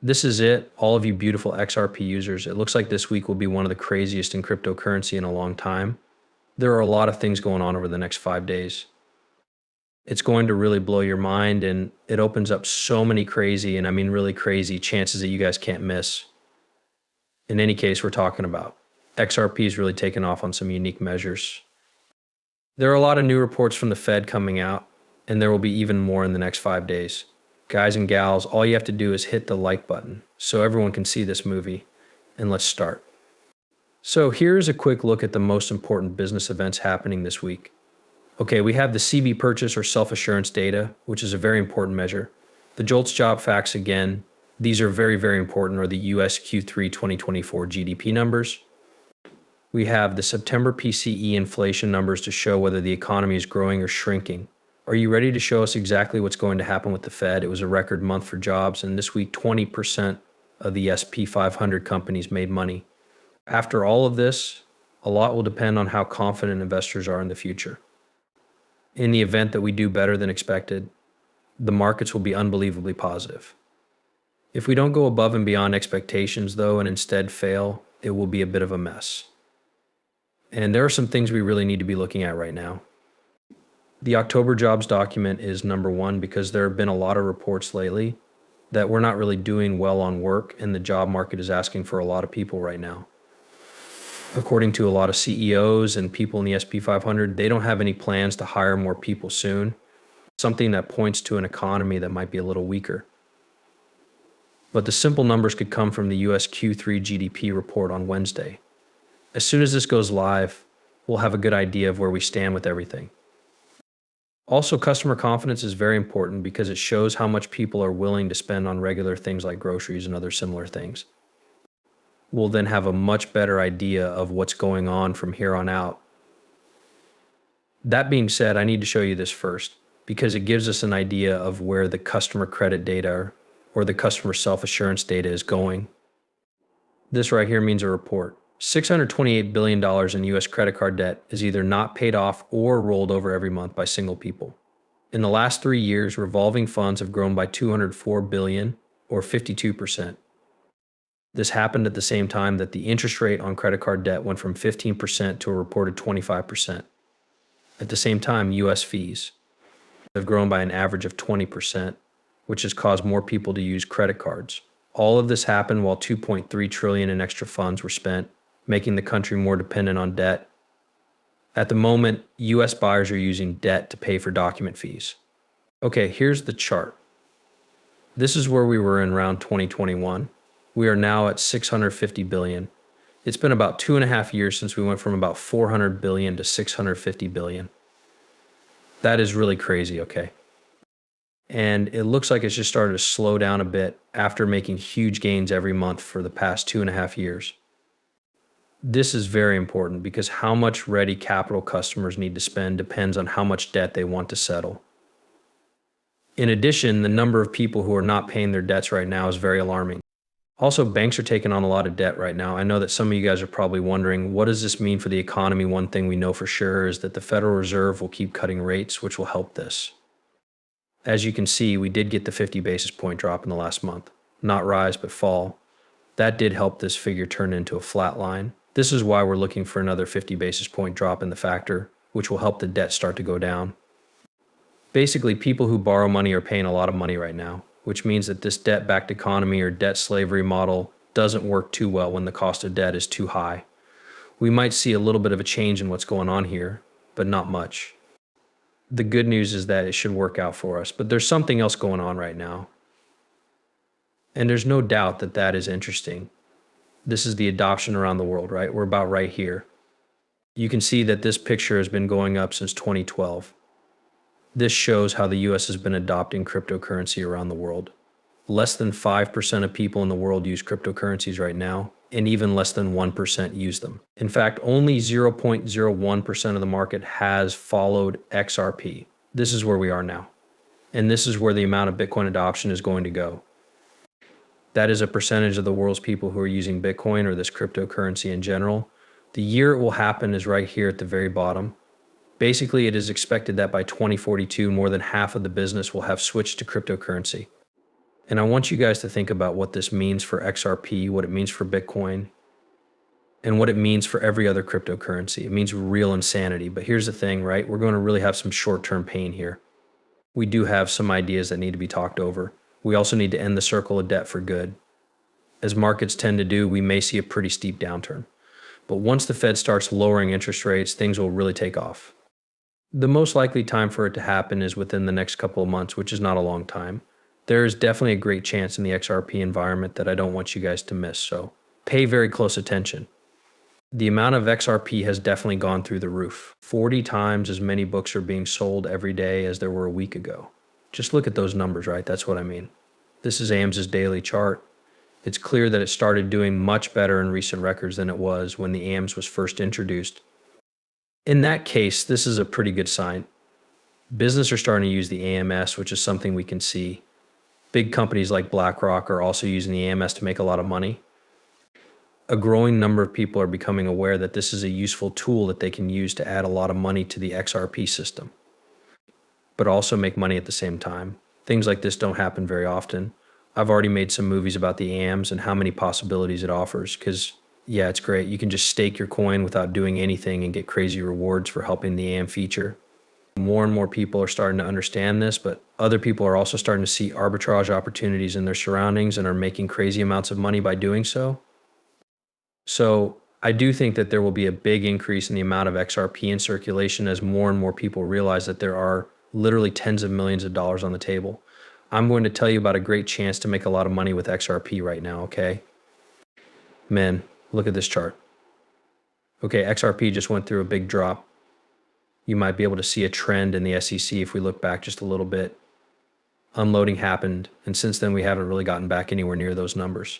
This is it, all of you beautiful XRP users. It looks like this week will be one of the craziest in cryptocurrency in a long time. There are a lot of things going on over the next 5 days. It's going to really blow your mind, and it opens up so many crazy, and I mean really crazy, chances that you guys can't miss. In any case, we're talking about XRP is really taken off on some unique measures. There are a lot of new reports from the Fed coming out, and there will be even more in the next 5 days. Guys and gals, all you have to do is hit the like button so everyone can see this movie, and let's start. So here's a quick look at the most important business events happening this week. Okay, we have the CB purchase or self-assurance data, which is a very important measure. The JOLTS job facts again. These are very, very important, or the US Q3 2024 GDP numbers. We have the September PCE inflation numbers to show whether the economy is growing or shrinking. Are you ready to show us exactly what's going to happen with the Fed? It was a record month for jobs, and this week 20% of the SP 500 companies made money. After all of this, a lot will depend on how confident investors are in the future. In the event that we do better than expected, the markets will be unbelievably positive. If we don't go above and beyond expectations, though, and instead fail, it will be a bit of a mess. And there are some things we really need to be looking at right now. The October jobs document is number one because there have been a lot of reports lately that we're not really doing well on work, and the job market is asking for a lot of people right now. According to a lot of CEOs and people in the SP 500, they don't have any plans to hire more people soon, something that points to an economy that might be a little weaker. But the simple numbers could come from the US Q3 GDP report on Wednesday. As soon as this goes live, we'll have a good idea of where we stand with everything. Also, customer confidence is very important because it shows how much people are willing to spend on regular things like groceries and other similar things. We'll then have a much better idea of what's going on from here on out. That being said, I need to show you this first because it gives us an idea of where the customer credit data or the customer self-assurance data is going. This right here means a report. $628 billion in US credit card debt is either not paid off or rolled over every month by single people. In the last 3 years, revolving funds have grown by $204 billion or 52%. This happened at the same time that the interest rate on credit card debt went from 15% to a reported 25%. At the same time, US fees have grown by an average of 20%, which has caused more people to use credit cards. All of this happened while $2.3 trillion in extra funds were spent, making the country more dependent on debt. At the moment, US buyers are using debt to pay for document fees. Okay, here's the chart. This is where we were in around 2021. We are now at 650 billion. It's been about 2.5 years since we went from about 400 billion to 650 billion. That is really crazy, okay? And it looks like it's just started to slow down a bit after making huge gains every month for the past 2.5 years. This is very important because how much ready capital customers need to spend depends on how much debt they want to settle. In addition, the number of people who are not paying their debts right now is very alarming. Also, banks are taking on a lot of debt right now. I know that some of you guys are probably wondering, what does this mean for the economy? One thing we know for sure is that the Federal Reserve will keep cutting rates, which will help this. As you can see, we did get the 50 basis point drop in the last month. Not rise, but fall. That did help this figure turn into a flat line. This is why we're looking for another 50 basis point drop in the factor, which will help the debt start to go down. Basically, people who borrow money are paying a lot of money right now, which means that this debt-backed economy or debt slavery model doesn't work too well when the cost of debt is too high. We might see a little bit of a change in what's going on here, but not much. The good news is that it should work out for us, but there's something else going on right now. And there's no doubt that that is interesting. This is the adoption around the world, right? We're about right here. You can see that this picture has been going up since 2012. This shows how the US has been adopting cryptocurrency around the world. Less than 5% of people in the world use cryptocurrencies right now, and even less than 1% use them. In fact, only 0.01% of the market has followed XRP. This is where we are now. And this is where the amount of Bitcoin adoption is going to go. That is a percentage of the world's people who are using Bitcoin or this cryptocurrency in general. The year it will happen is right here at the very bottom. Basically, it is expected that by 2042, more than half of the business will have switched to cryptocurrency. And I want you guys to think about what this means for XRP, what it means for Bitcoin, and what it means for every other cryptocurrency. It means real insanity. But here's the thing, right? We're going to really have some short-term pain here. We do have some ideas that need to be talked over. We also need to end the circle of debt for good. As markets tend to do, we may see a pretty steep downturn. But once the Fed starts lowering interest rates, things will really take off. The most likely time for it to happen is within the next couple of months, which is not a long time. There is definitely a great chance in the XRP environment that I don't want you guys to miss, so pay very close attention. The amount of XRP has definitely gone through the roof. 40 times as many books are being sold every day as there were a week ago. Just look at those numbers, right? That's what I mean. This is AMS's daily chart. It's clear that it started doing much better in recent records than it was when the AMS was first introduced. In that case, this is a pretty good sign. Business are starting to use the AMS, which is something we can see. Big companies like BlackRock are also using the AMS to make a lot of money. A growing number of people are becoming aware that this is a useful tool that they can use to add a lot of money to the XRP system, but also make money at the same time. Things like this don't happen very often. I've already made some movies about the AMS and how many possibilities it offers because, yeah, it's great. You can just stake your coin without doing anything and get crazy rewards for helping the AM feature. More and more people are starting to understand this, but other people are also starting to see arbitrage opportunities in their surroundings and are making crazy amounts of money by doing so. So I do think that there will be a big increase in the amount of XRP in circulation as more and more people realize that there are literally tens of millions of dollars on the table. I'm going to tell you about a great chance to make a lot of money with XRP right now, okay? Man, look at this chart. Okay, XRP just went through a big drop. You might be able to see a trend in the SEC if we look back just a little bit. Unloading happened, and since then we haven't really gotten back anywhere near those numbers.